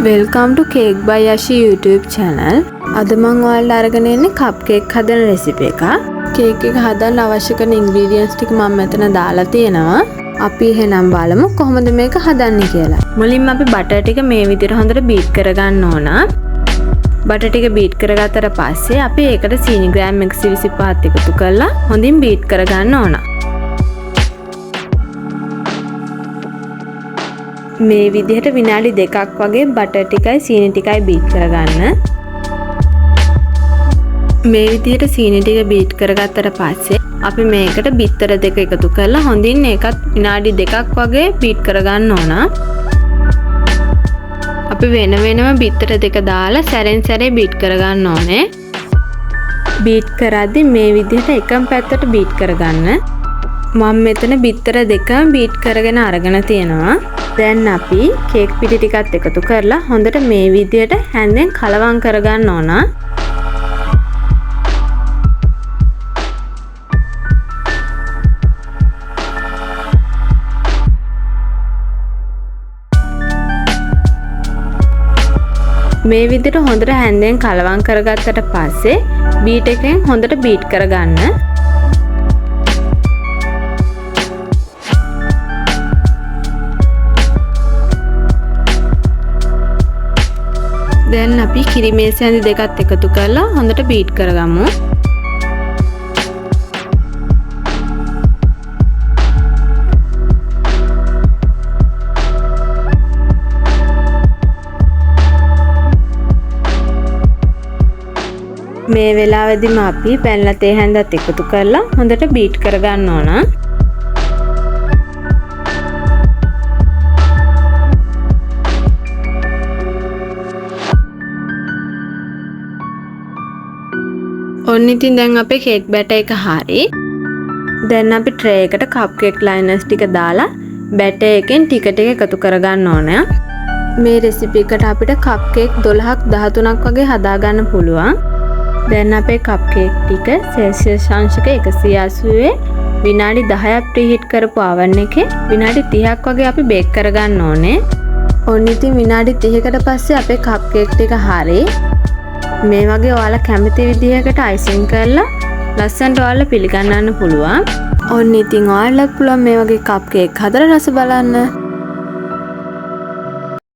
Welcome to Cake by Yashi YouTube channel. අද මම ඔයාලට අරගෙන එන්නේ කප් කේක් හදන රෙසිපි එක. කේක් එක හදන්න අවශ්‍ය කරන ඉන්ග්‍රීඩියන්ට්ස් ටික මම මෙතන දාලා තියෙනවා. අපි එහෙනම් බලමු කොහොමද මේක හදන්නේ කියලා. මුලින්ම අපි බටර් ටික මේ විදිහට හොඳට බීට් කරගන්න ඕන. බටර් ටික බීට් කරගත්තට පස්සේ අපි ඒකට සීනි ග්‍රෑම් 125ක් එකතු කරලා හොඳින් බීට් කරගන්න ඕන. මේ විදිහට විනාඩි 2ක් වගේ බටර් ටිකයි සීනි ටිකයි බීට් කරගන්න. මේ විදිහට සීනි ටික බීට් කරගත්තට පස්සේ අපි මේකට බිත්තර දෙක එකතු කරලා හොඳින් ඒකත් විනාඩි 2ක් වගේ බීට් කරගන්න ඕන. අපි වෙන වෙනම බිත්තර දෙක දාලා සැරෙන් සැරේ බීට් කරගන්න ඕනේ. බීට් කරද්දි මේ විදිහට එකම පැත්තට බීට් කරගන්න. මම මෙතන බිත්තර දෙකම බීට් කරගෙන අරගෙන තියෙනවා. දැන් අපි කේක් පිටි ටිකත් එකතු කරලා හොඳට මේ විදිහට හැන්දෙන් කලවම් කරගන්න ඕන. මේ විදිහට හොඳට හැන්දෙන් කලවම් කරගත්තට පස්සේ බීට් එකෙන් හොඳට බීට් කරගන්න. දැන් අපි කිරි මේසි ඇඳි දෙකත් එකතු කරලා හොඳට බීට් කරගමු. මේ වෙලාවෙදිම අපි පැන්ලා තේ හැන්දත් එකතු කරලා හොඳට බීට් කරගන්න ඕන. ඔන්න ඉතින් දැන් අපේ කේක් බැටර් එක හරි. දැන් අපි ට්‍රේ එකට කප් කේක් ලයිනර්ස් ටික දාලා බැටර් එකෙන් ටික ටික එකතු කරගන්න ඕන. මේ රෙසිපි එකට අපිට කප් කේක් 12ක් 13ක් වගේ හදාගන්න පුළුවන්. දැන් අපේ කප් කේක් ටික සෙල්සියස් අංශක 180 විනාඩි 10ක් ප්‍රීහීට් කරපු oven එකේ විනාඩි 30ක් වගේ අපි බේක් කරගන්න ඕනේ. ඔන්න ඉතින් විනාඩි 30කට පස්සේ අපේ කප් කේක් ටික හරි. මේ වගේ ඔයාලා කැමති විදිහකට අයිසිං කරලා ලස්සනට ඔයාලා පිළිගන්නන්න පුළුවන්. ඔන්න ඉතින් ඔයාලට පුළුවන් මේ වගේ කප් කේක් හදලා රස බලන්න.